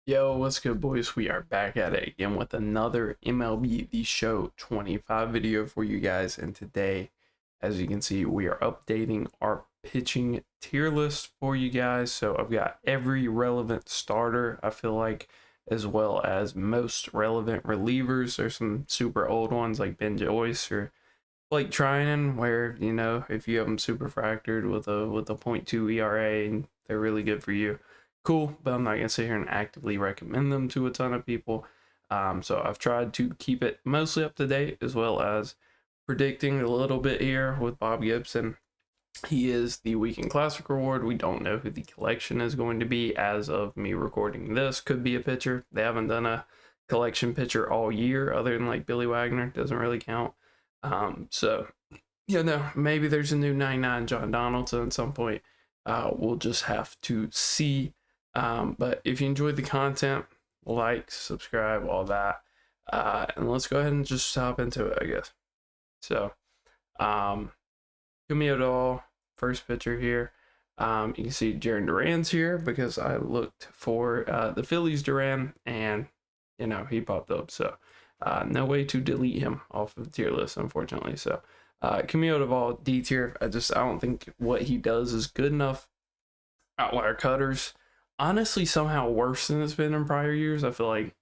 Yo, what's good, boys? We are back at it again with another MLB The Show 25 video for you guys. And today, as you can see, we are updating our pitching tier list for you guys. So I've got every relevant starter, I feel like, as well as most relevant relievers. There's some super old ones like Ben Joyce or Blake Trinan, where, if you have them super fractured with a .2 ERA and they're really good for you, cool, but I'm not gonna sit here and actively recommend them to a ton of people. So I've tried to keep it mostly up to date, as well as predicting a little bit here with Bob Gibson. He is the Weekend Classic Reward. We don't know who the collection is going to be as of me recording this. Could be a pitcher. They haven't done a collection pitcher all year, other than like Billy Wagner. Doesn't really count. So maybe there's a new 99 John Donaldson at some point. We'll just have to see. But if you enjoyed the content, like, subscribe, all that. And let's go ahead and just hop into it, I guess. So, Camille Doll, first pitcher here. You can see Jaron Duran's here because I looked for the Phillies Duran, and he popped up. So no way to delete him off of the tier list, unfortunately. So Camille Doval, D tier. I don't think what he does is good enough. Outlier cutters, honestly, somehow worse than it's been in prior years. I feel like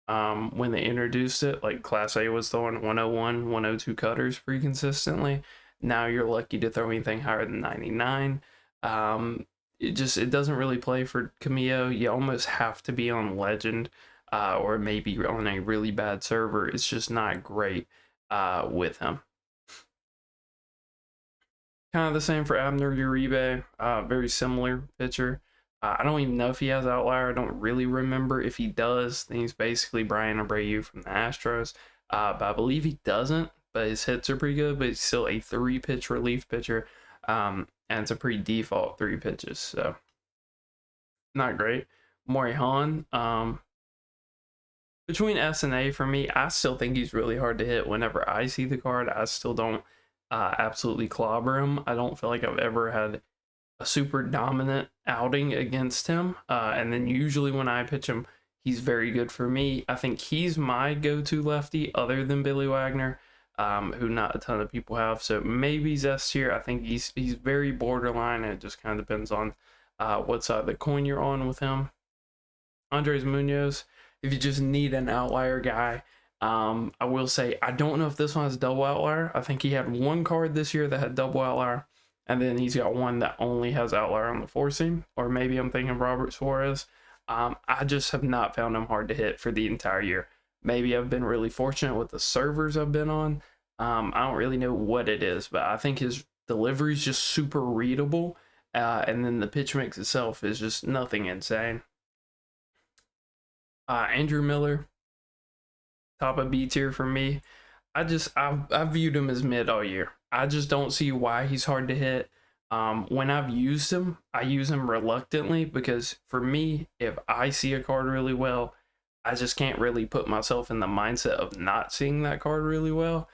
when they introduced it, like Class A was throwing 101, 102 cutters pretty consistently. Now you're lucky to throw anything higher than 99. It doesn't really play for Camillo. You almost have to be on Legend or maybe on a really bad server. It's just not great with him. Kind of the same for Abner Uribe, very similar pitcher. I don't even know if he has outlier. I don't really remember. If he does, then he's basically Brian Abreu from the Astros. But I believe he doesn't, but his hits are pretty good, but he's still a 3-pitch relief pitcher. And it's a pretty default 3 pitches, so not great. Maury Hahn, between S and A for me, I still think he's really hard to hit whenever I see the card. I still don't absolutely clobber him. I don't feel like I've ever had a super dominant outing against him. And then usually when I pitch him, he's very good for me. I think he's my go-to lefty other than Billy Wagner, who not a ton of people have. So maybe he's S tier. I think he's very borderline. It just kind of depends on what side of the coin you're on with him. Andres Munoz, if you just need an outlier guy, I will say I don't know if this one has double outlier. I think he had one card this year that had double outlier, and then he's got one that only has outlier on the 4-seam, or maybe I'm thinking Robert Suarez. I just have not found him hard to hit for the entire year. Maybe I've been really fortunate with the servers I've been on. I don't really know what it is, but I think his delivery is just super readable, and then the pitch mix itself is just nothing insane. Andrew Miller, top of B tier for me. I've viewed him as mid all year. I just don't see why he's hard to hit. When I've used him, I use him reluctantly because for me, if I see a card really well, I just can't really put myself in the mindset of not seeing that card really well.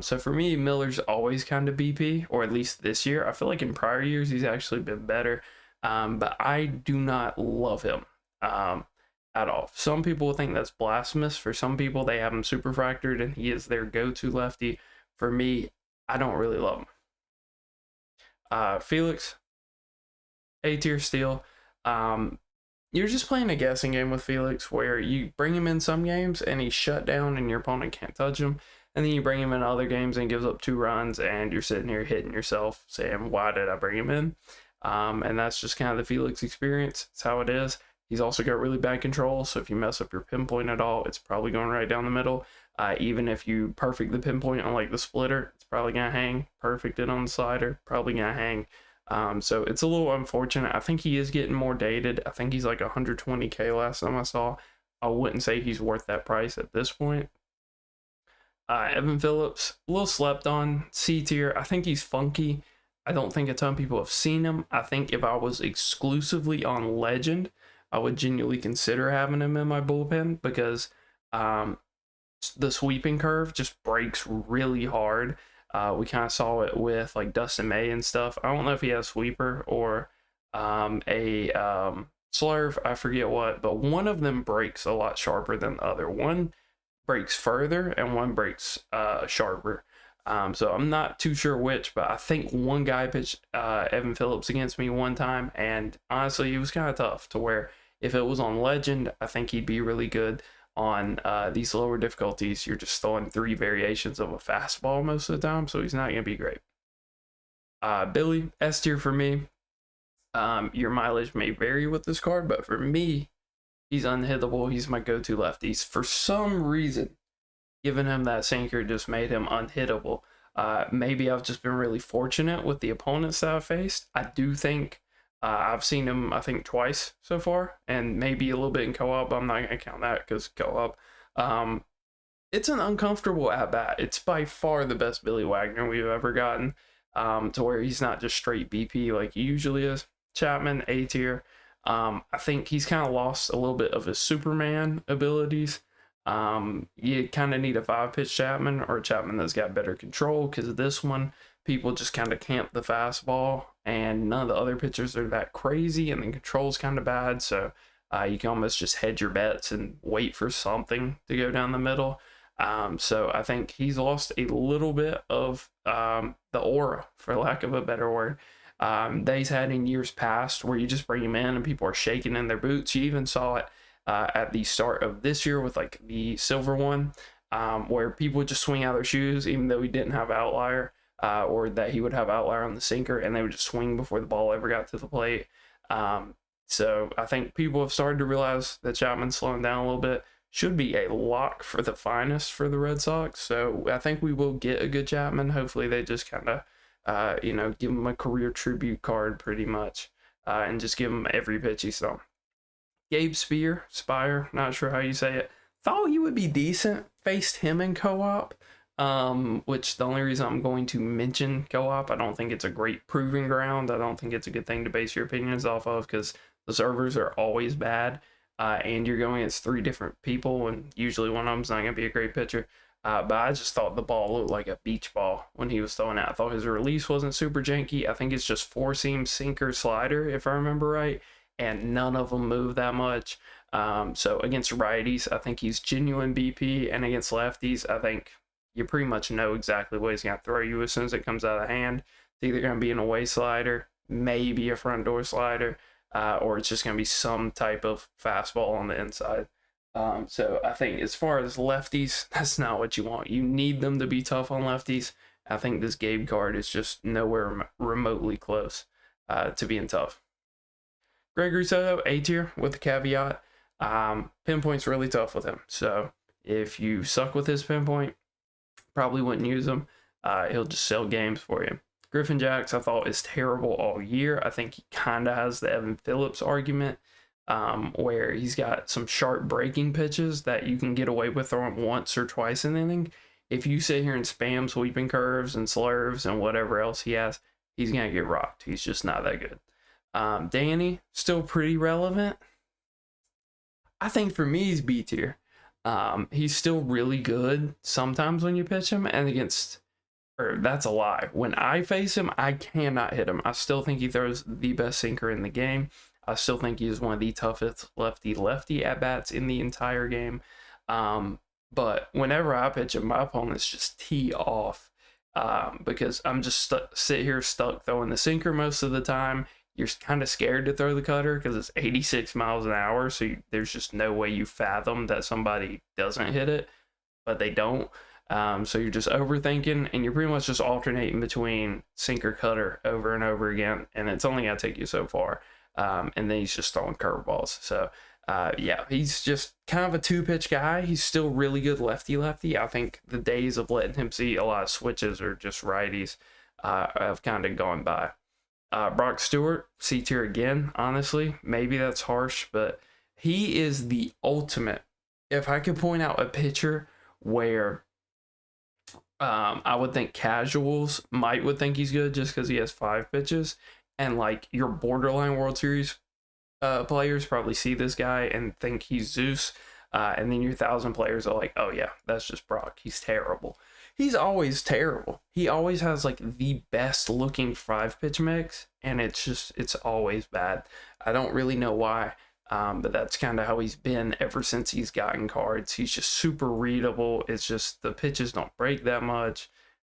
So for me, Miller's always kind of BP, or at least this year. I feel like in prior years, he's actually been better. But I do not love him at all. Some people think that's blasphemous. For some people, they have him super fractured and he is their go-to lefty. For me, I don't really love him. Felix, A tier steal. You're just playing a guessing game with Felix where you bring him in some games and he's shut down and your opponent can't touch him. And then you bring him in other games and gives up 2 runs and you're sitting here hitting yourself saying, why did I bring him in? And that's just kind of the Felix experience. It's how it is. He's also got really bad control, so if you mess up your pinpoint at all, it's probably going right down the middle. Even if you perfect the pinpoint on like the splitter, it's probably going to hang. Perfect it on the slider, probably going to hang. So it's a little unfortunate. I think he is getting more dated. I think he's like 120K last time I saw. I wouldn't say he's worth that price at this point. Evan Phillips, a little slept on, C tier. I think he's funky. I don't think a ton of people have seen him. I think if I was exclusively on Legend, I would genuinely consider having him in my bullpen because the sweeping curve just breaks really hard. We kind of saw it with like Dustin May and stuff. I don't know if he has sweeper or a slurve, I forget what, but one of them breaks a lot sharper than the other. One breaks further and one breaks sharper. So I'm not too sure which, but I think one guy pitched Evan Phillips against me one time, and honestly, it was kind of tough to where if it was on Legend, I think he'd be really good. On these lower difficulties, you're just throwing 3 variations of a fastball most of the time, so he's not going to be great. Billy, S tier for me. Your mileage may vary with this card, but for me, he's unhittable. He's my go-to lefties. For some reason, giving him that sinker just made him unhittable. Maybe I've just been really fortunate with the opponents that I've faced. I do think I've seen him, I think, twice so far, and maybe a little bit in co-op. I'm not going to count that because co-op. It's an uncomfortable at-bat. It's by far the best Billy Wagner we've ever gotten, to where he's not just straight BP like he usually is. Chapman, A tier. I think he's kind of lost a little bit of his Superman abilities. You kind of need a 5-pitch Chapman or a Chapman that's got better control, because this one, people just kind of camp the fastball, and none of the other pitchers are that crazy, and the control's kind of bad, so you can almost just hedge your bets and wait for something to go down the middle. So I think he's lost a little bit of the aura, for lack of a better word, that he's had in years past, where you just bring him in and people are shaking in their boots. You even saw it at the start of this year with like the silver one, where people would just swing out their shoes, even though he didn't have outlier, or that he would have outlier on the sinker, and they would just swing before the ball ever got to the plate. So I think people have started to realize that Chapman's slowing down a little bit. Should be a lock for the finest for the Red Sox. So I think we will get a good Chapman. Hopefully they just kind of, give him a career tribute card pretty much, and just give him every pitch he's thrown. Gabe Spire, not sure how you say it. Thought he would be decent. Faced him in co-op, which the only reason I'm going to mention co-op, I don't think it's a great proving ground. I don't think it's a good thing to base your opinions off of, because the servers are always bad, and you're going against 3 different people, and usually one of them's not going to be a great pitcher. But I just thought the ball looked like a beach ball when he was throwing it. I thought his release wasn't super janky. I think it's just 4-seam, sinker, slider, if I remember right, and none of them move that much. So against righties, I think he's genuine BP, and against lefties, I think you pretty much know exactly what he's going to throw you as soon as it comes out of the hand. It's either going to be an away slider, maybe a front door slider, or it's just going to be some type of fastball on the inside. So I think as far as lefties, that's not what you want. You need them to be tough on lefties. I think this Gabe card is just nowhere remotely close to being tough. Gregory Soto, A tier with a caveat. Pinpoint's really tough with him. So if you suck with his pinpoint, probably wouldn't use him. He'll just sell games for you. Griffin Jax, I thought, is terrible all year. I think he kind of has the Evan Phillips argument, where he's got some sharp breaking pitches that you can get away with throwing once or twice in an inning. If you sit here and spam sweeping curves and slurves and whatever else he has, he's going to get rocked. He's just not that good. Danny, still pretty relevant. I think for me, he's B tier. He's still really good sometimes when you pitch him, and that's a lie. When I face him, I cannot hit him. I still think he throws the best sinker in the game. I still think he is one of the toughest lefty at-bats in the entire game. But whenever I pitch him, my opponents just tee off, because I'm just stuck throwing the sinker most of the time. You're kind of scared to throw the cutter because it's 86 miles an hour, so there's just no way you fathom that somebody doesn't hit it, but they don't. So you're just overthinking, and you're pretty much just alternating between sinker cutter over and over again, and it's only going to take you so far. And then he's just throwing curveballs. So, yeah, he's just kind of a 2-pitch guy. He's still really good lefty. I think the days of letting him see a lot of switches or just righties have kind of gone by. Brock Stewart, C tier again, honestly. Maybe that's harsh, but he is the ultimate. If I could point out a pitcher where I would think casuals would think he's good just because he has 5 pitches, and like your borderline World Series players probably see this guy and think he's Zeus, and then your 1,000 players are like, oh yeah, that's just Brock. He's terrible. He's always terrible. He always has like the best looking 5-pitch mix, and it's always bad. I don't really know why. But that's kind of how he's been ever since he's gotten cards. He's just super readable. It's just the pitches don't break that much.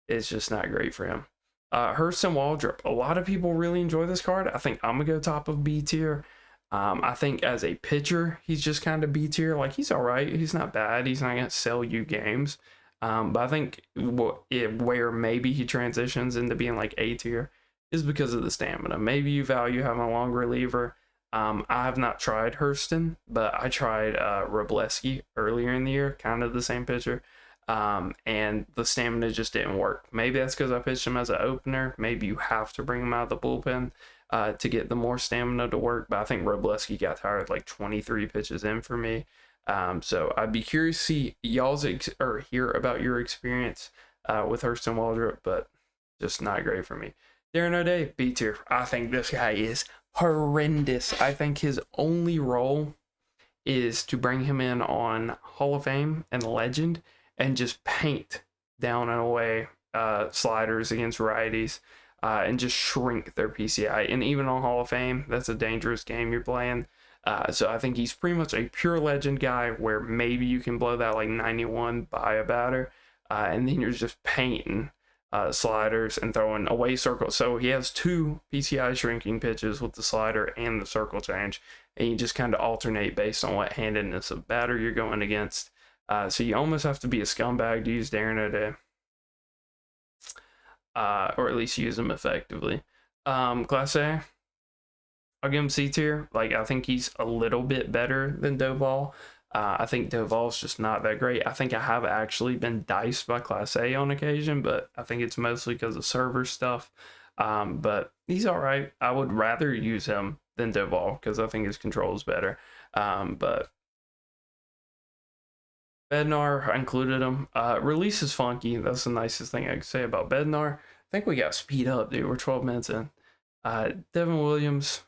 It's just not great for him. Hurston Waldrop. A lot of people really enjoy this card. I think I'm going to go top of B tier. I think as a pitcher, he's just kind of B tier. Like, he's all right. He's not bad. He's not going to sell you games. But I think where maybe he transitions into being like A tier is because of the stamina. Maybe you value having a long reliever. I have not tried Hurston, but I tried Robleski earlier in the year, kind of the same pitcher. And the stamina just didn't work. Maybe that's because I pitched him as an opener. Maybe you have to bring him out of the bullpen to get the more stamina to work. But I think Robleski got tired like 23 pitches in for me. So I'd be curious to see y'all's or hear about your experience with Hurston Waldrop, but just not great for me. Darren O'Day, B tier. I think this guy is horrendous. I think his only role is to bring him in on Hall of Fame and Legend and just paint down and away sliders against righties and just shrink their PCI. And even on Hall of Fame, that's a dangerous game you're playing. So I think he's pretty much a pure Legend guy where maybe you can blow that like 91 by a batter, and then you're just painting sliders and throwing away circles. So he has 2 PCI shrinking pitches with the slider and the circle change, and you just kind of alternate based on what handedness of batter you're going against. So you almost have to be a scumbag to use Darren O'Day, or at least use him effectively. Class A, I'll give him C tier. Like, I think he's a little bit better than Doval. I think Doval's just not that great. I think I have actually been diced by Class A on occasion, but I think it's mostly because of server stuff. But he's all right. I would rather use him than Doval because I think his control is better. But Bednar, I included him. Release is funky. That's the nicest thing I could say about Bednar. I think we got speed up, dude. We're 12 minutes in. Devin Williams,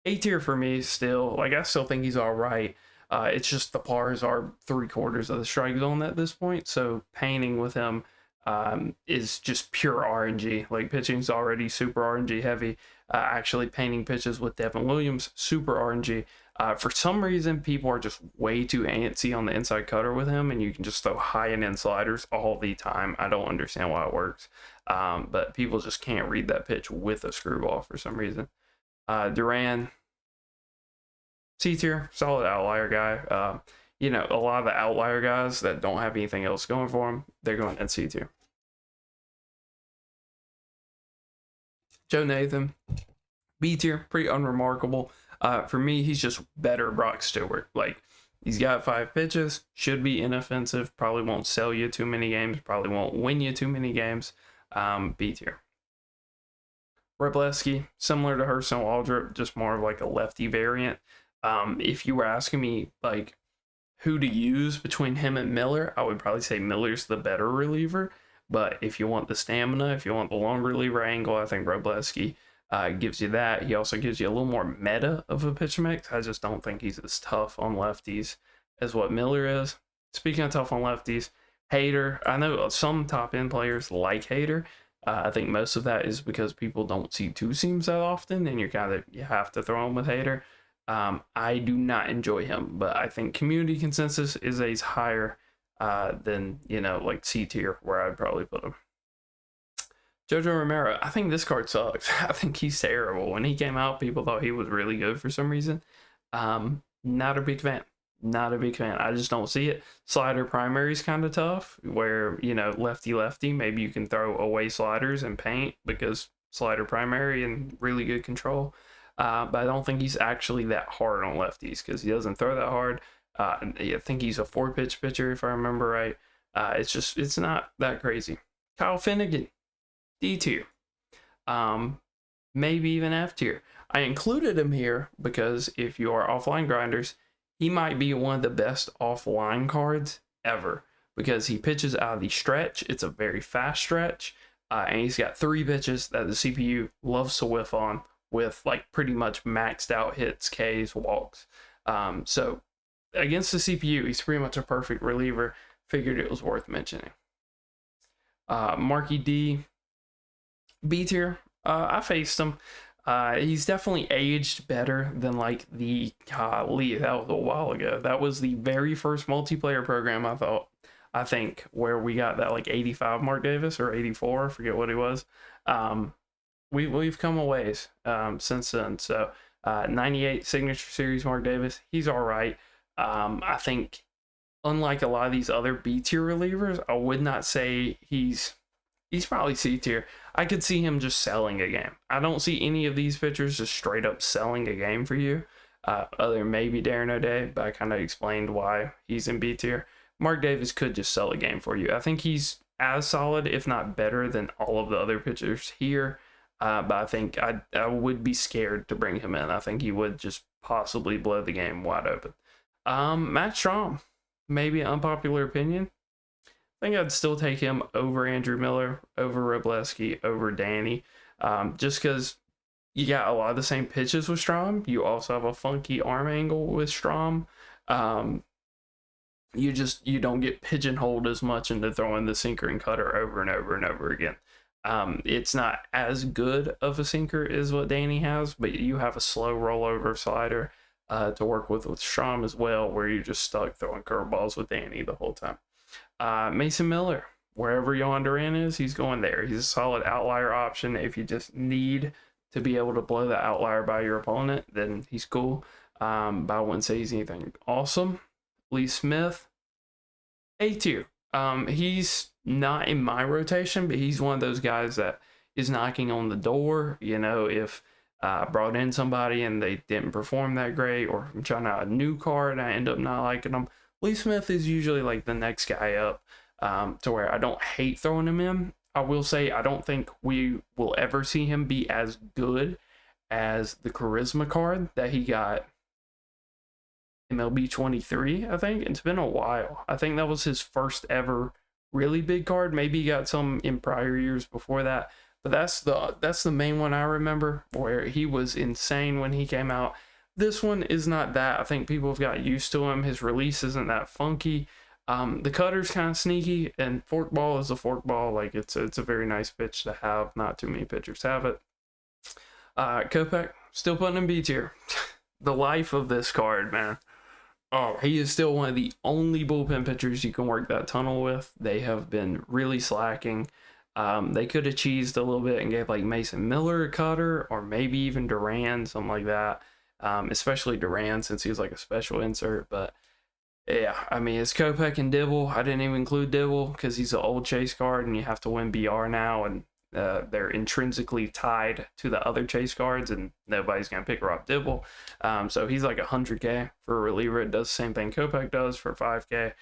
A tier for me still. Like, I still think he's all right. It's just the pars are 3/4 of the strike zone at this point. So painting with him is just pure RNG. Like, pitching's already super RNG heavy. Actually painting pitches with Devin Williams, super RNG. For some reason, people are just way too antsy on the inside cutter with him, and you can just throw high and in sliders all the time. I don't understand why it works, but people just can't read that pitch with a screwball for some reason. Duran, C tier, solid outlier guy. You know, a lot of the outlier guys that don't have anything else going for them, they're going in C tier. Joe Nathan, B tier, pretty unremarkable. For me, he's just better Brock Stewart. Like, he's got 5 pitches, should be inoffensive, probably won't sell you too many games, probably won't win you too many games. B tier. Robleski, similar to Hurston Waldrop, just more of like a lefty variant. If you were asking me like who to use between him and Miller, I would probably say Miller's the better reliever. But if you want the stamina, if you want the long reliever angle, I think Robleski gives you that. He also gives you a little more meta of a pitch mix. I just don't think he's as tough on lefties as what Miller is. Speaking of tough on lefties, Hader. I know some top end players like Hader. I think most of that is because people don't see two seams that often, and you have to throw him with Hader. I do not enjoy him, but I think community consensus is he's higher than, like C tier, where I'd probably put him. Jojo Romero, I think this card sucks. I think he's terrible. When he came out, people thought he was really good for some reason. Not a big fan. Not a big fan. I just don't see it. Slider primary is kind of tough, where, lefty, maybe you can throw away sliders and paint because slider primary and really good control. But I don't think he's actually that hard on lefties because he doesn't throw that hard. I think he's a 4-pitch pitcher, if I remember right. It's not that crazy. Kyle Finnegan, D tier. Maybe even F tier. I included him here because if you are offline grinders, he might be one of the best offline cards ever because he pitches out of the stretch. It's a very fast stretch, and he's got 3 pitches that the CPU loves to whiff on with like pretty much maxed out hits, Ks, walks. So against the CPU, he's pretty much a perfect reliever. Figured it was worth mentioning. Marky D, B tier. I faced him. He's definitely aged better than like the golly. That was a while ago. That was the very first multiplayer program I think where we got that like 85 Mark Davis or 84. I forget what he was. Um, we've come a ways since then. So 98 Signature Series Mark Davis. He's all right. I think unlike a lot of these other B tier relievers, I would not say he's probably C tier. I could see him just selling a game. I don't see any of these pitchers just straight up selling a game for you, other than maybe Darren O'Day, but I kind of explained why he's in B tier. Mark Davis could just sell a game for you. I think he's as solid, if not better, than all of the other pitchers here. But I think I would be scared to bring him in. I think he would just possibly blow the game wide open. Matt Strahm, maybe an unpopular opinion. I think I'd still take him over Andrew Miller, over Robleski, over Danny, just because you got a lot of the same pitches with Strahm. You also have a funky arm angle with Strahm. You don't get pigeonholed as much into throwing the sinker and cutter over and over and over again. It's not as good of a sinker as what Danny has, but you have a slow rollover slider to work with Strahm as well, where you're just stuck throwing curveballs with Danny the whole time. Mason Miller, wherever Yohan Duran is, he's going there. He's a solid outlier option. If you just need to be able to blow the outlier by your opponent, then he's cool. But I wouldn't say he's anything awesome. Lee Smith, A tier. He's not in my rotation, but he's one of those guys that is knocking on the door. You know, if I brought in somebody and they didn't perform that great, or I'm trying out a new card and I end up not liking them, Lee Smith is usually like the next guy up, to where I don't hate throwing him in. I will say I don't think we will ever see him be as good as the Charisma card that he got MLB 23, I think. It's been a while. I think that was his first ever really big card. Maybe he got some in prior years before that, but that's the main one I remember, where he was insane when he came out. This one is not that. I think people have got used to him. His release isn't that funky. The cutter's kind of sneaky, and forkball is a forkball. Like it's a very nice pitch to have. Not too many pitchers have it. Kopech, still putting in B tier. The life of this card, man. Oh, he is still one of the only bullpen pitchers you can work that tunnel with. They have been really slacking. They could have cheesed a little bit and gave like Mason Miller a cutter, or maybe even Duran, something like that. Especially Duran, since he's like a special insert. But yeah, I mean, it's Kopech and Dibble. I didn't even include Dibble because he's an old chase card and you have to win BR now, and they're intrinsically tied to the other chase cards, and nobody's going to pick Rob Dibble. So he's like 100K for a reliever. It does the same thing Kopech does for 5K.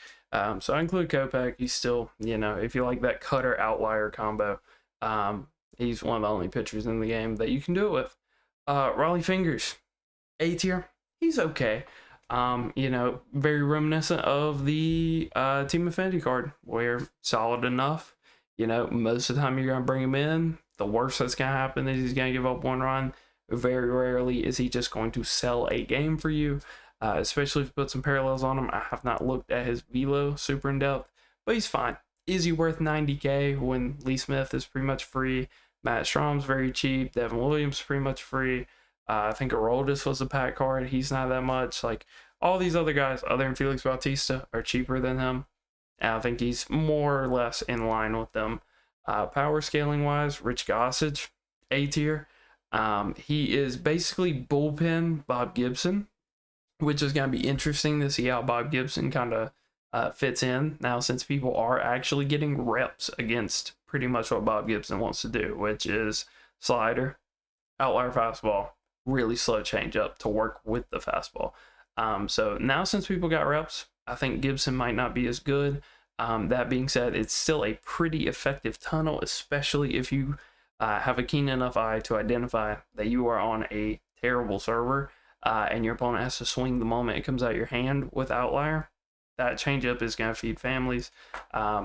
So I include Kopech. He's still, you know, if you like that cutter outlier combo, he's one of the only pitchers in the game that you can do it with. Raleigh Fingers, A tier. He's okay. You know, very reminiscent of the Team Affinity card, where solid enough. You know, most of the time you're going to bring him in. The worst that's going to happen is he's going to give up one run. Very rarely is he just going to sell a game for you, especially if you put some parallels on him. I have not looked at his velo super in depth, but he's fine. Is he worth 90K when Lee Smith is pretty much free? Matt Strahm's very cheap. Devin Williams pretty much free. I think Aroldis was a pack card. He's not that much. Like, all these other guys, other than Felix Bautista, are cheaper than him. And I think he's more or less in line with them. Power scaling wise, Rich Gossage, A tier. He is basically bullpen Bob Gibson, which is going to be interesting to see how Bob Gibson kind of fits in now, since people are actually getting reps against pretty much what Bob Gibson wants to do, which is slider, outlier fastball, really slow changeup to work with the fastball. So now, since people got reps, I think Gibson might not be as good. That being said, it's still a pretty effective tunnel, especially if you have a keen enough eye to identify that you are on a terrible server and your opponent has to swing the moment it comes out your hand with outlier. That changeup is going to feed families.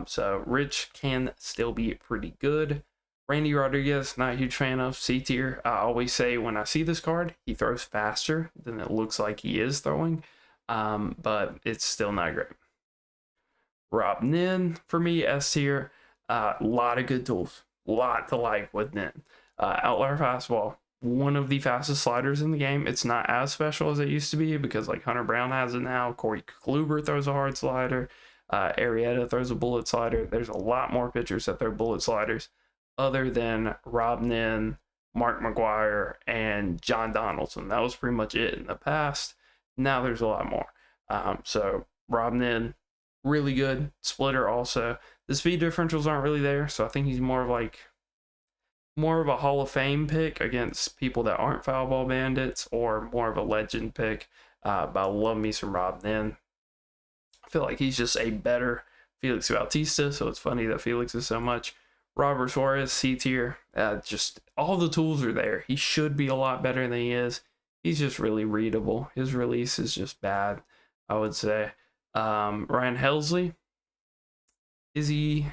So Rich can still be pretty good. Randy Rodriguez, not a huge fan of, C tier. I always say when I see this card, he throws faster than it looks like he is throwing. But it's still not great. Rob Nin, for me, S tier. Lot of good tools. Lot to like with Nin. Outlier fastball. one of the fastest sliders in the game. It's not as special as it used to be because like Hunter Brown has it now. Corey Kluber throws a hard slider. Arrieta throws a bullet slider. There's a lot more pitchers that throw bullet sliders other than Rob Nin, Mark McGuire, and John Donaldson. That was pretty much it in the past. Now there's a lot more. So Rob Nin, really good. Splitter also. The speed differentials aren't really there, so I think he's more of a Hall of Fame pick against people that aren't foul ball bandits, or more of a legend pick. But I love me some Rob Nin. I feel like he's just a better Felix Bautista, so it's funny that Felix is so much. Robert Suarez, C tier. Just all the tools are there. He should be a lot better than he is. He's just really readable. His release is just bad, I would say. Ryan Helsley. Is he...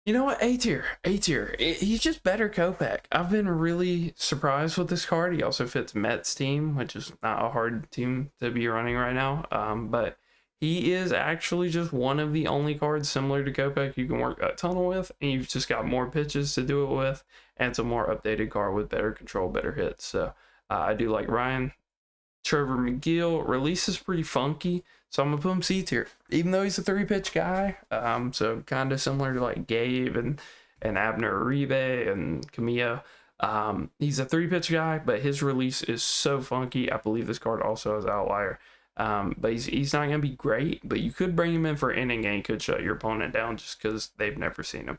You know what? A tier. A tier. He's just better Kopech. I've been really surprised with this card. He also fits Mets team, which is not a hard team to be running right now. But he is actually just one of the only cards similar to Kopech you can work a tunnel with, and you've just got more pitches to do it with, and it's a more updated card with better control, better hits. So I do like Ryan. Trevor McGill, release is pretty funky, so I'm gonna put him C tier, even though he's a 3-pitch guy. So kind of similar to like Gabe and Abner Uribe and Camillo. He's a 3-pitch guy, but his release is so funky. I believe this card also has outlier. But he's not gonna be great, but you could bring him in for inning and he could shut your opponent down just because they've never seen him.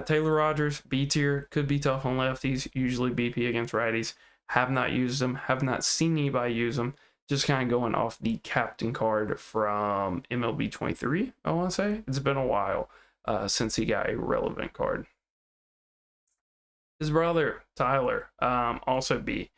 Taylor Rogers, B tier, could be tough on lefties, usually BP against righties. Have not used them, have not seen anybody use them. Just kind of going off the captain card from MLB 23, I want to say. It's been a while since he got a relevant card. His brother, Tyler, also B.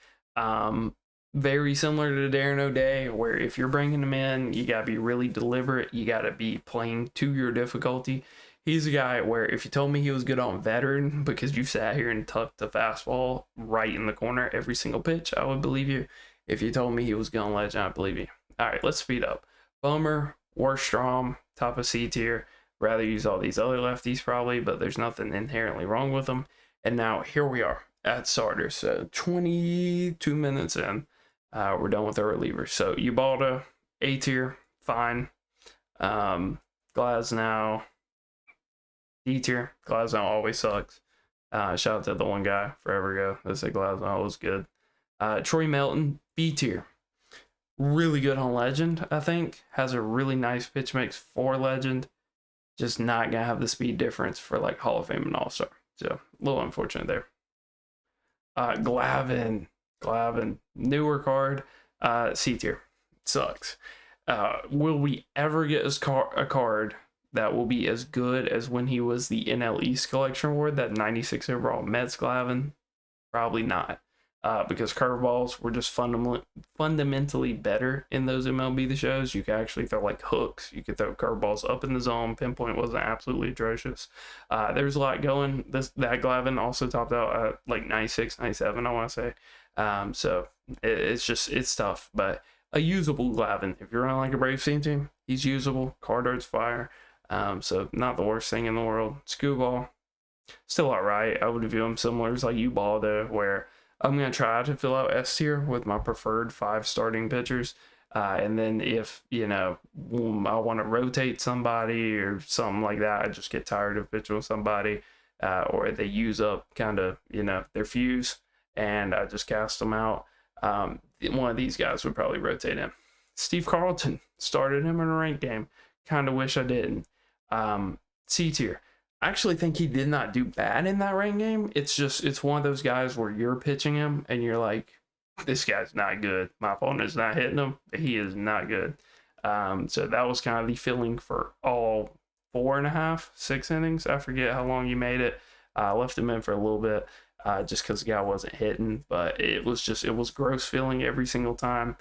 Very similar to Darren O'Day, where if you're bringing him in, you got to be really deliberate. You got to be playing to your difficulty. He's a guy where if you told me he was good on veteran because you sat here and tucked the fastball right in the corner every single pitch, I would believe you. If you told me he was good on legend, I'd believe you. All right, let's speed up. Bummer, Warstrom, top of C tier. Rather use all these other lefties probably, but there's nothing inherently wrong with them. And now here we are at starters. So 22 minutes in, we're done with our relievers. So Ubaldo, A tier, fine. Glasnow, D tier. Glasnow always sucks. Shout out to the one guy forever ago that said Glasnow was good. Troy Melton, B tier. Really good on legend, I think. Has a really nice pitch mix for legend. Just not gonna have the speed difference for like Hall of Fame and All-Star. So a little unfortunate there. Glavine, newer card, C tier. Sucks. Will we ever get a card that will be as good as when he was the NL East Collection Award, that 96 overall Mets Glavine? Probably not. Because curveballs were just fundamentally better in those MLB The Shows. You could actually throw like hooks. You could throw curveballs up in the zone. Pinpoint wasn't absolutely atrocious. There's a lot going. That Glavine also topped out at like 96, 97, I want to say. So it's tough. But a usable Glavine. If you're running like a Braves team, he's usable. Card art's fire. So not the worst thing in the world. Screwball, still alright. I would view him similar as like Ubaldo, where I'm going to try to fill out S tier with my preferred 5 starting pitchers. And then if, I want to rotate somebody or something like that, I just get tired of pitching with somebody, or they use up kind of, their fuse, and I just cast them out. One of these guys would probably rotate him. Steve Carlton, started him in a ranked game. Kind of wish I didn't. C tier. I actually think he did not do bad in that rain game. It's one of those guys where you're pitching him and you're like, this guy's not good. My opponent's not hitting him. He is not good. So that was kind of the feeling for all 4.5, 6 innings. I forget how long you made it. I left him in for a little bit just because the guy wasn't hitting. But it was gross feeling every single time.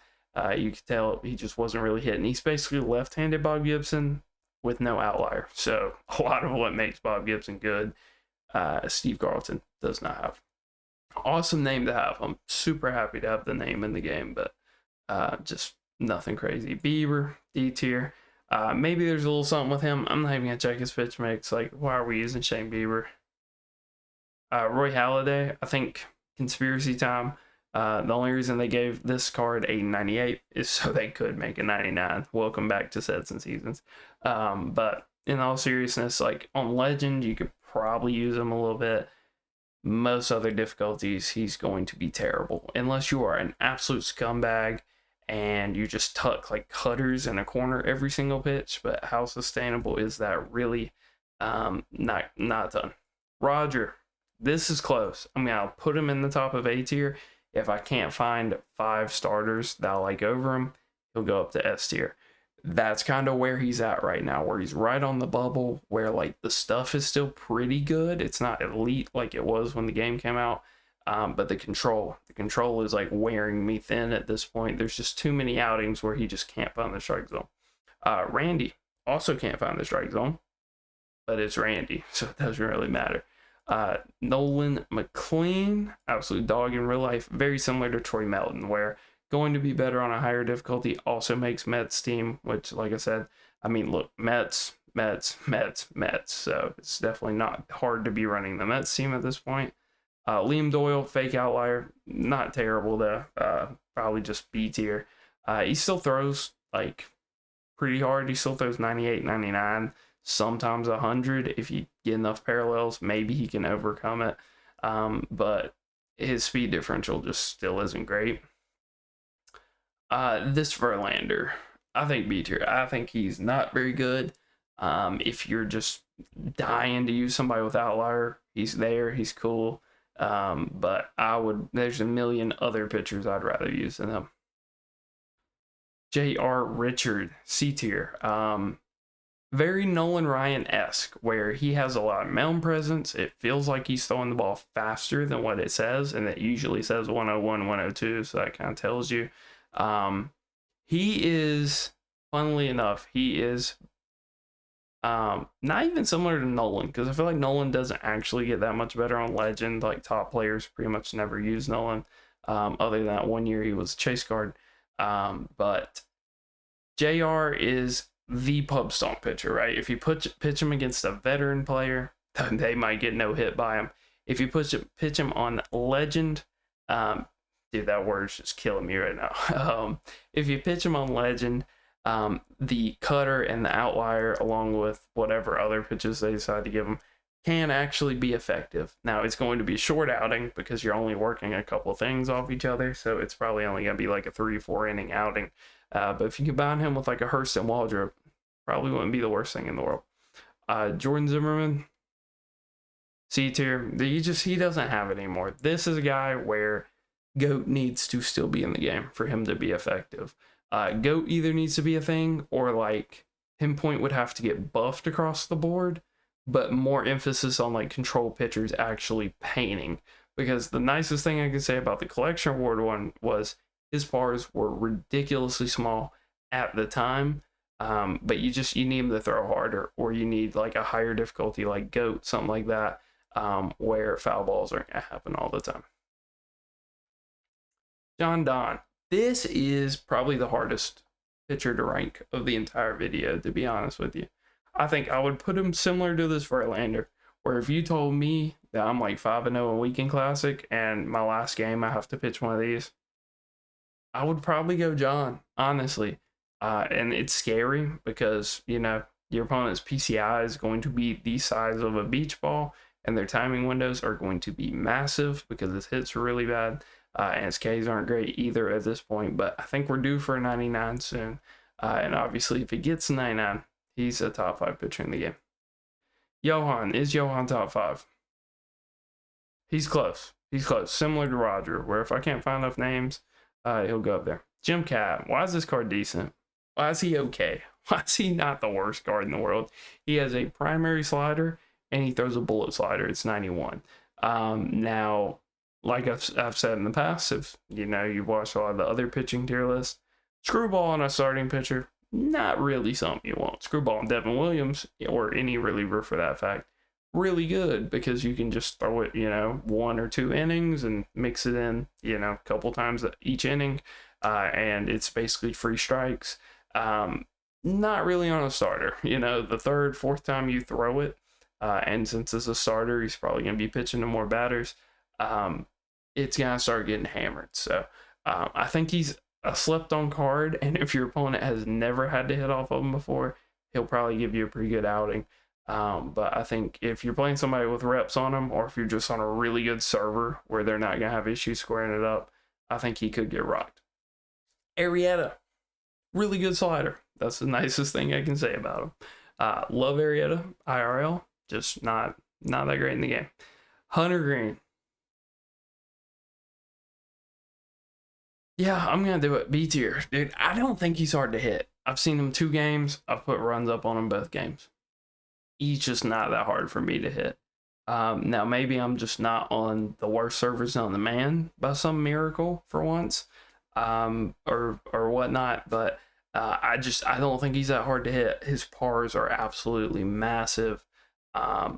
You could tell he just wasn't really hitting. He's basically left-handed Bob Gibson with no outlier. So a lot of what makes Bob Gibson good, Steve Carlton does not have. Awesome name to have. I'm super happy to have the name in the game, but just nothing crazy. Bieber, D tier. Maybe there's a little something with him. I'm not even going to check his pitch mix. Like, why are we using Shane Bieber? Roy Halladay, I think conspiracy time. The only reason they gave this card a 98 is so they could make a 99. Welcome back to Sets and Seasons. But in all seriousness, like on Legend, you could probably use him a little bit. Most other difficulties, he's going to be terrible. Unless you are an absolute scumbag and you just tuck like cutters in a corner every single pitch. But how sustainable is that really? Not done. Roger, this is close. I mean, I'll put him in the top of A tier. If I can't find 5 starters that I like over him, he'll go up to S tier. That's kind of where he's at right now, where he's right on the bubble, where like the stuff is still pretty good. It's not elite like it was when the game came out, but the control is like wearing me thin at this point. There's just too many outings where he just can't find the strike zone. Randy also can't find the strike zone, but it's Randy, so it doesn't really matter. Nolan McLean, absolute dog in real life, very similar to Troy Melton, where going to be better on a higher difficulty also makes Mets team, which, like I said, I mean, look, Mets, so it's definitely not hard to be running the Mets team at this point. Liam Doyle, fake outlier, not terrible though, probably just B tier. He still throws like pretty hard. He still throws 98, 99, sometimes 100. If you get enough parallels, maybe he can overcome it. But his speed differential just still isn't great. This Verlander, I think B tier. I think he's not very good. If you're just dying to use somebody with outlier, he's there, he's cool. But there's a million other pitchers I'd rather use than him. J.R. Richard, C tier. Very Nolan Ryan-esque, where he has a lot of mound presence. It feels like he's throwing the ball faster than what it says, and it usually says 101, 102, so that kind of tells you. He is, funnily enough, he is not even similar to Nolan, because I feel like Nolan doesn't actually get that much better on Legend. Like, top players pretty much never use Nolan, other than that 1 year he was a chase card. But JR is the pub stomp pitcher, right? If you pitch him against a veteran player, they might get no hit by him. If you pitch him on Legend, dude, that word's just killing me right now. If you pitch him on Legend, the cutter and the outlier, along with whatever other pitches they decide to give him, can actually be effective. Now, it's going to be a short outing because you're only working a couple things off each other, so it's probably only going to be like a 3-4 inning outing. But if you combine him with like a Hurst and Waldrop, probably wouldn't be the worst thing in the world. Jordan Zimmerman, C tier. He doesn't have it anymore. This is a guy where GOAT needs to still be in the game for him to be effective. GOAT either needs to be a thing, or like Pinpoint would have to get buffed across the board, but more emphasis on like control pitchers actually painting. Because the nicest thing I could say about the collection award one was his bars were ridiculously small at the time, but you need him to throw harder, or you need like a higher difficulty like GOAT, something like that, where foul balls aren't going to happen all the time. John Don. This is probably the hardest pitcher to rank of the entire video, to be honest with you. I think I would put him similar to this Verlander, where if you told me that I'm like 5-0 in Weekend Classic and my last game I have to pitch one of these, I would probably go John, honestly. And it's scary because, your opponent's PCI is going to be the size of a beach ball, and their timing windows are going to be massive because his hits are really bad. And his Ks aren't great either at this point, but I think we're due for a 99 soon. And obviously, if he gets a 99, he's a top 5 pitcher in the game. Is Johan top 5? He's close. Similar to Roger, where if I can't find enough names, he'll go up there. Jim Cat, why is this card decent? Why is he okay? Why is he not the worst card in the world? He has a primary slider, and he throws a bullet slider. It's 91. Now, like I've said in the past, if you've watched a lot of the other pitching tier lists, screwball on a starting pitcher, not really something you want. Screwball on Devin Williams, or any reliever for that fact, really good, because you can just throw it 1 or 2 innings and mix it in a couple times each inning, and it's basically free strikes. Not really on a starter. The 3rd, 4th time you throw it, And since it's a starter, he's probably going to be pitching to more batters. It's going to start getting hammered. So I think he's a slept-on card, and if your opponent has never had to hit off of him before, he'll probably give you a pretty good outing. But I think if you're playing somebody with reps on him, or if you're just on a really good server where they're not going to have issues squaring it up, I think he could get rocked. Arrieta, really good slider. That's the nicest thing I can say about him. Love Arrieta, IRL, just not that great in the game. Hunter Green. Yeah, I'm going to do it. B tier. Dude, I don't think he's hard to hit. I've seen him 2 games. I've put runs up on him both games. He's just not that hard for me to hit. Now, maybe I'm just not on the worst servers on the man by some miracle for once, or whatnot, but I don't think he's that hard to hit. His pars are absolutely massive. I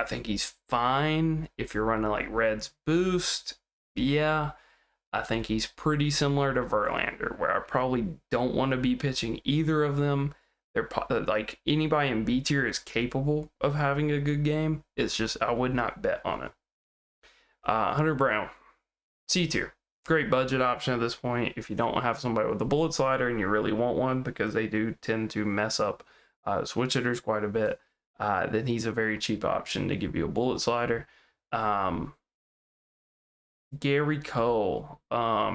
think he's fine if you're running like Reds Boost. Yeah. I think he's pretty similar to Verlander, where I probably don't want to be pitching either of them. They're like anybody in B tier is capable of having a good game. It's just I would not bet on it. Hunter Brown, C tier, great budget option at this point. If you don't have somebody with a bullet slider and you really want one, because they do tend to mess up switch hitters quite a bit, then he's a very cheap option to give you a bullet slider. Gary Cole,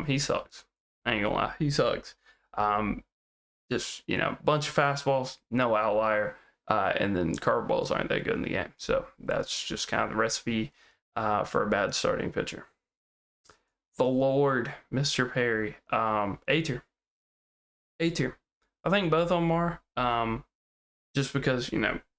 he sucks. I ain't gonna lie, he sucks. Just, bunch of fastballs, no outlier, and then curveballs aren't that good in the game. So that's just kind of the recipe for a bad starting pitcher. The Lord, Mr. Perry, A tier. A tier. I think both of them are, just because,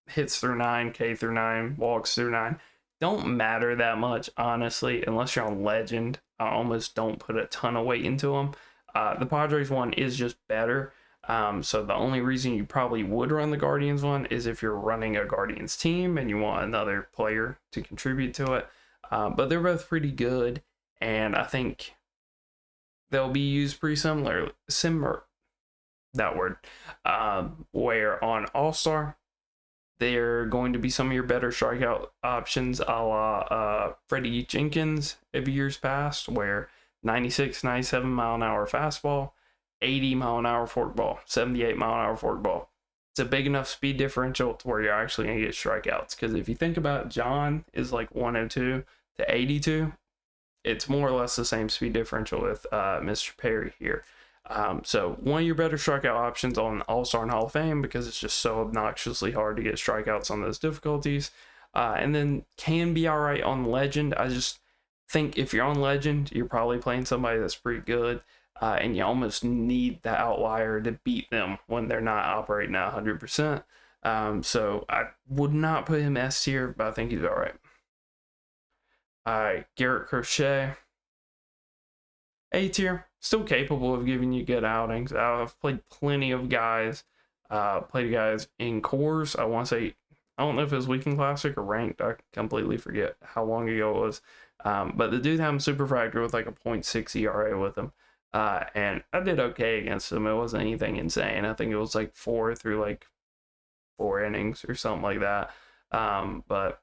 hits through 9, K through 9, walks through 9. Don't matter that much, honestly, unless you're on Legend. I almost don't put a ton of weight into them. The Padres one is just better. So the only reason you probably would run the Guardians one is if you're running a Guardians team and you want another player to contribute to it. But they're both pretty good, and I think they'll be used pretty similar. That word. Where on All-Star, they're going to be some of your better strikeout options, a la Freddie Jenkins of years past, where 96, 97 mile an hour fastball, 80 mile an hour forkball, 78 mile an hour forkball. It's a big enough speed differential to where you're actually going to get strikeouts. Because if you think about it, John is like 102 to 82. It's more or less the same speed differential with Mr. Perry here. So one of your better strikeout options on All-Star and Hall of Fame, because it's just so obnoxiously hard to get strikeouts on those difficulties. And then can be all right on Legend. I just think if you're on Legend, you're probably playing somebody that's pretty good. And you almost need the outlier to beat them when they're not operating at 100%. So I would not put him S tier, but I think he's all right. Garrett Crochet, A tier, still capable of giving you good outings. I've played plenty of guys, in cores. I want to say, I don't know if it was Weekend Classic or Ranked. I completely forget how long ago it was. But the dude had him Superfractor with like a 0.6 ERA with him. And I did okay against him. It wasn't anything insane. I think it was like 4 through like 4 innings or something like that. But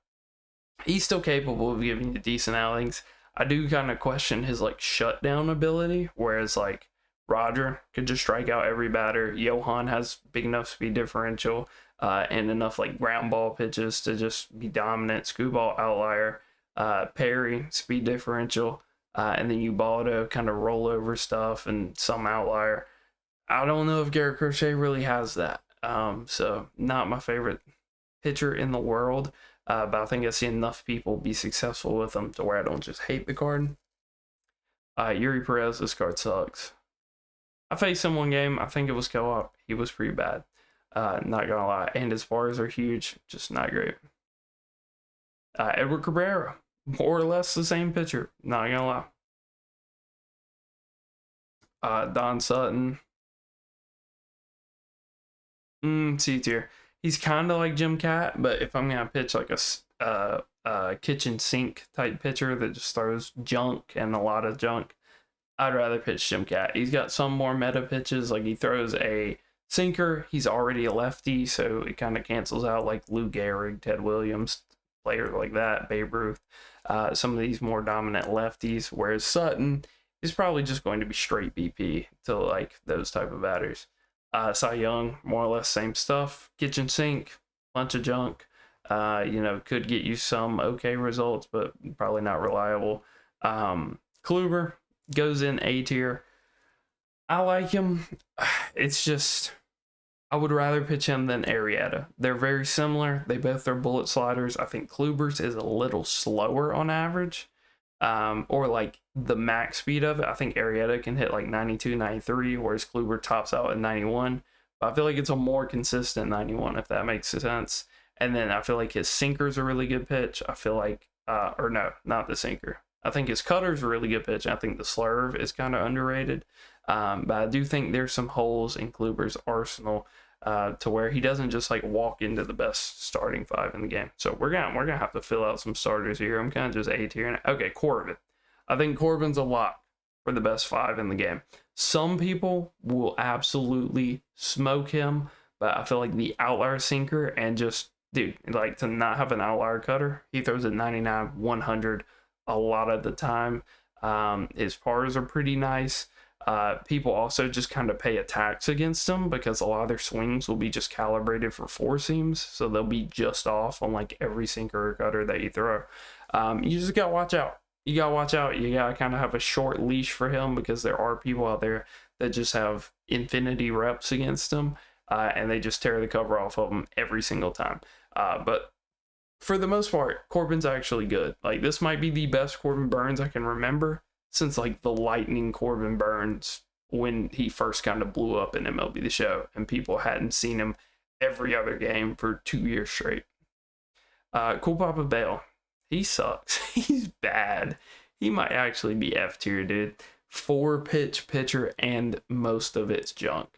he's still capable of giving you decent outings. I do kind of question his like shutdown ability, whereas like Roger could just strike out every batter. Johan has big enough speed differential and enough like ground ball pitches to just be dominant. Screwball outlier. Perry speed differential. And then Ubaldo kind of rollover stuff and some outlier. I don't know if Garrett Crochet really has that. So not my favorite pitcher in the world. But I think I see enough people be successful with him to where I don't just hate the card. Yuri Perez, this card sucks. I faced him one game. I think it was co-op. He was pretty bad. Not gonna lie. And his bars are huge. Just not great. Edward Cabrera. More or less the same pitcher. Not gonna lie. Don Sutton. C tier. He's kind of like Jim Cat, but if I'm gonna pitch like a kitchen sink type pitcher that just throws junk and a lot of junk, I'd rather pitch Jim Cat. He's got some more meta pitches, like he throws a Sinker, he's already a lefty, so it kind of cancels out like Lou Gehrig, Ted Williams, players like that, Babe Ruth, some of these more dominant lefties. Whereas Sutton is probably just going to be straight BP to like those type of batters. Cy Young, more or less same stuff. Kitchen sink, bunch of junk. Could get you some okay results, but probably not reliable. Kluber goes in A tier. I like him. It's just I would rather pitch him than Arrieta. They're very similar. They both are bullet sliders. I think Kluber's is a little slower on average, or like the max speed of it. I think Arrieta can hit like 92, 93, whereas Kluber tops out at 91. But I feel like it's a more consistent 91, if that makes sense. And then I feel like his sinker's a really good pitch. I feel like, or no, not the sinker. I think his cutter's a really good pitch. I think the slurve is kind of underrated. But I do think there's some holes in Kluber's arsenal to where he doesn't just like walk into the best starting five in the game. So we're gonna have to fill out some starters here. I'm kind of just A tier. Okay, Corbin. I think Corbin's a lock for the best five in the game. Some people will absolutely smoke him, but I feel like the outlier sinker and just, dude, like to not have an outlier cutter, he throws at 99, 100 a lot of the time. His pars are pretty nice. People also just kind of pay a tax against him because a lot of their swings will be just calibrated for four seams, so they'll be just off on like every sinker or cutter that you throw. You just gotta watch out. You gotta kind of have a short leash for him because there are people out there that just have infinity reps against him, and they just tear the cover off of him every single time. But for the most part, Corbin's actually good. Like, this might be the best Corbin Burns I can remember since like the lightning Corbin Burns when he first kind of blew up in MLB The Show and people hadn't seen him every other game for 2 years straight. Cool Papa Bale. He sucks. He's bad. He might actually be F tier, dude. 4-pitch pitcher and most of it's junk.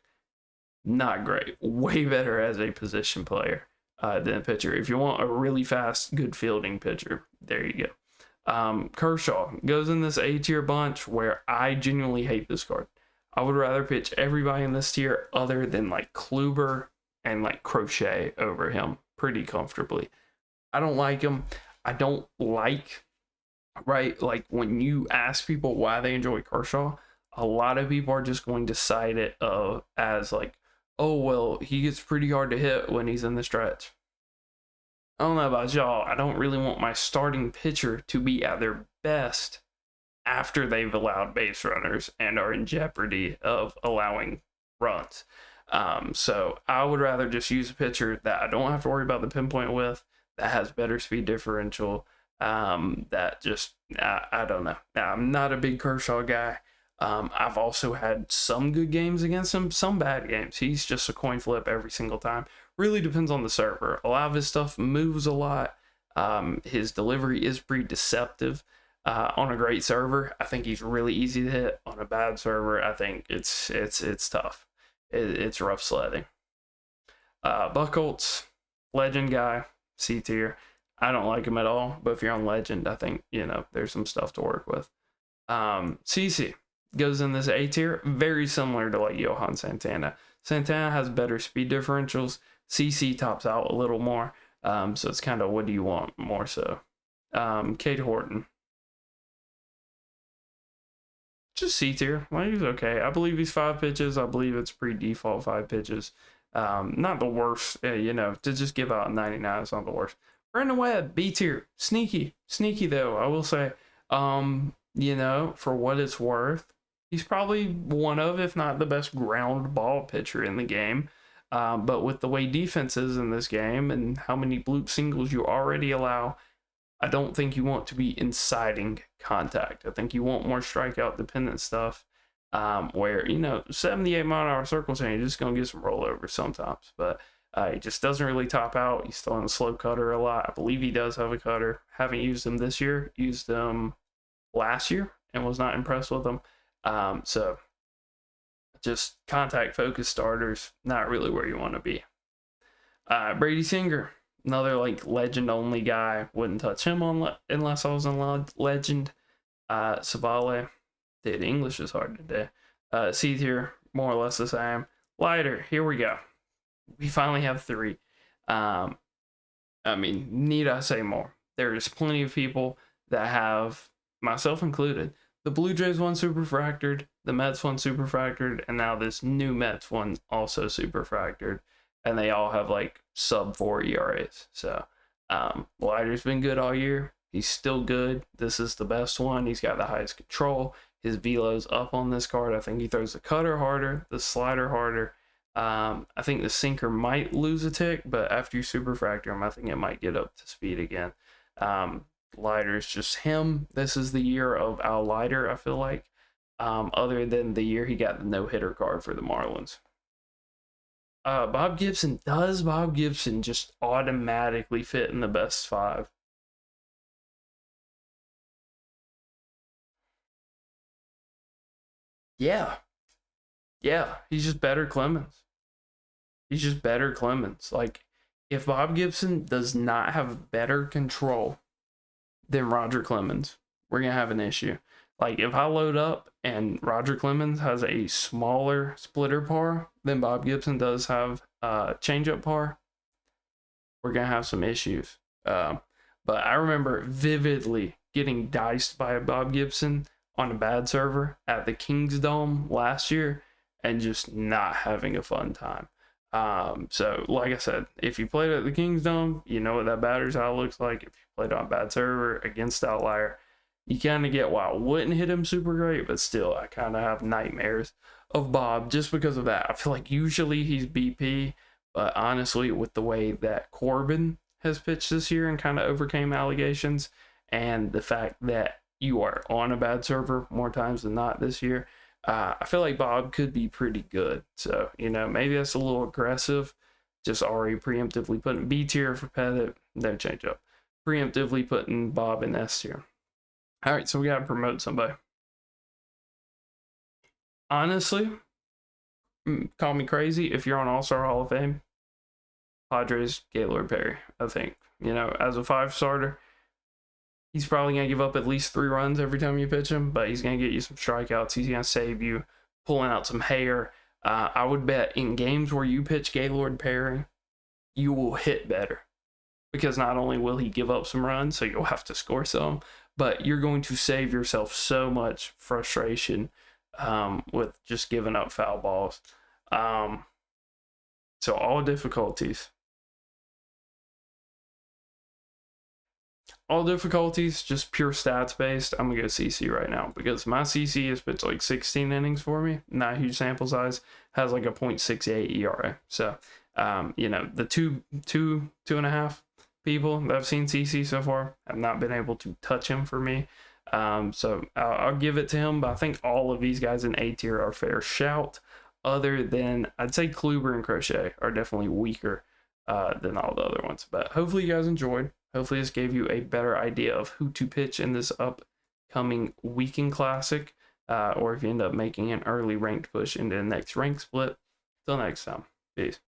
Not great. Way better as a position player than a pitcher. If you want a really fast, good fielding pitcher, there you go. Kershaw goes in this A tier bunch where I genuinely hate this card. I would rather pitch everybody in this tier other than like Kluber and like Crochet over him pretty comfortably. I don't like him. I don't like, right? Like when you ask people why they enjoy Kershaw, a lot of people are just going to cite it as like, oh, well, he gets pretty hard to hit when he's in the stretch. I don't know about y'all. I don't really want my starting pitcher to be at their best after they've allowed base runners and are in jeopardy of allowing runs. So I would rather just use a pitcher that I don't have to worry about the pinpoint with, that has better speed differential, that just, I don't know. I'm not a big Kershaw guy. I've also had some good games against him, some bad games. He's just a coin flip every single time. Really depends on the server. A lot of his stuff moves a lot. His delivery is pretty deceptive. On a great server, I think he's really easy to hit. On a bad server, I think it's tough. It's rough sledding. Buchholz, legend guy, C tier. I don't like him at all, but if you're on legend, I think, there's some stuff to work with. CC goes in this A tier, very similar to like Johan Santana. Santana has better speed differentials. CC tops out a little more. So it's kind of, what do you want more so? Cade Horton. Just C tier. Well, he's okay. I believe he's 5 pitches. I believe it's pre-default 5 pitches. Not the worst, to just give out a 99 is not the worst. Brandon Webb, B tier. Sneaky though, I will say. For what it's worth, he's probably one of, if not the best ground ball pitcher in the game. But with the way defense is in this game and how many bloop singles you already allow, I don't think you want to be inciting contact. I think you want more strikeout dependent stuff, where 78 mile-an-hour circle chain, you're just gonna get some rollovers sometimes, but he just doesn't really top out. He's throwing a slow cutter a lot. I believe he does have a cutter. Haven't used him this year. Used him last year and was not impressed with him. So just contact focused starters, not really where you want to be. Brady Singer, another like legend only guy. Wouldn't touch him unless I was in legend. Savale, dude, English is hard today. C tier, more or less the same. Lighter, here we go. We finally have three. I mean, need I say more? There's plenty of people that have, myself included, the Blue Jays one super fractured, the Mets one super fractured, and now this new Mets one also super fractured, and they all have like sub 4 ERAs. So, Leiter's been good all year. He's still good. This is the best one. He's got the highest control. His velo's up on this card. I think he throws the cutter harder, the slider harder. I think the sinker might lose a tick, but after you super fracture him, I think it might get up to speed again. Leiter's just him. This is the year of Al Leiter, I feel like. Other than the year he got the no-hitter card for the Marlins. Bob Gibson, does Bob Gibson just automatically fit in the best five? Yeah. Yeah, he's just better Clemens. He's just better Clemens. Like, if Bob Gibson does not have better control than Roger Clemens, we're going to have an issue. Like, if I load up and Roger Clemens has a smaller splitter par than Bob Gibson does have changeup par, we're going to have some issues. But I remember vividly getting diced by a Bob Gibson on a bad server at the Kings Dome last year and just not having a fun time. So like I said, if you played at the Kings Dome, you know what that batter's eye looks like. If you played on a bad server against Outlier, you kind of get why I wouldn't hit him super great, but still, I kind of have nightmares of Bob just because of that. I feel like usually he's BP, but honestly, with the way that Corbin has pitched this year and kind of overcame allegations, and the fact that you are on a bad server more times than not this year, I feel like Bob could be pretty good. So, maybe that's a little aggressive. Just already preemptively putting B tier for Pettit. No change up. Preemptively putting Bob in S tier. All right, so we got to promote somebody. Honestly, call me crazy. If you're on All-Star Hall of Fame, Padres, Gaylord Perry, I think. As a 5-starter, he's probably going to give up at least 3 runs every time you pitch him, but he's going to get you some strikeouts. He's going to save you, pulling out some hair. I would bet in games where you pitch Gaylord Perry, you will hit better. Because not only will he give up some runs, so you'll have to score some, but you're going to save yourself so much frustration with just giving up foul balls. So all difficulties, just pure stats based. I'm gonna go CC right now because my CC has pitched like 16 innings for me. Not a huge sample size. Has like a 0.68 ERA. So, the two and a half people that I've seen CC so far have not been able to touch him for me. So I'll give it to him, but I think all of these guys in A tier are fair shout. Other than, I'd say Kluber and Crochet are definitely weaker than all the other ones. But hopefully you guys enjoyed. Hopefully this gave you a better idea of who to pitch in this upcoming Weekend Classic, or if you end up making an early ranked push into the next rank split. Till next time, peace.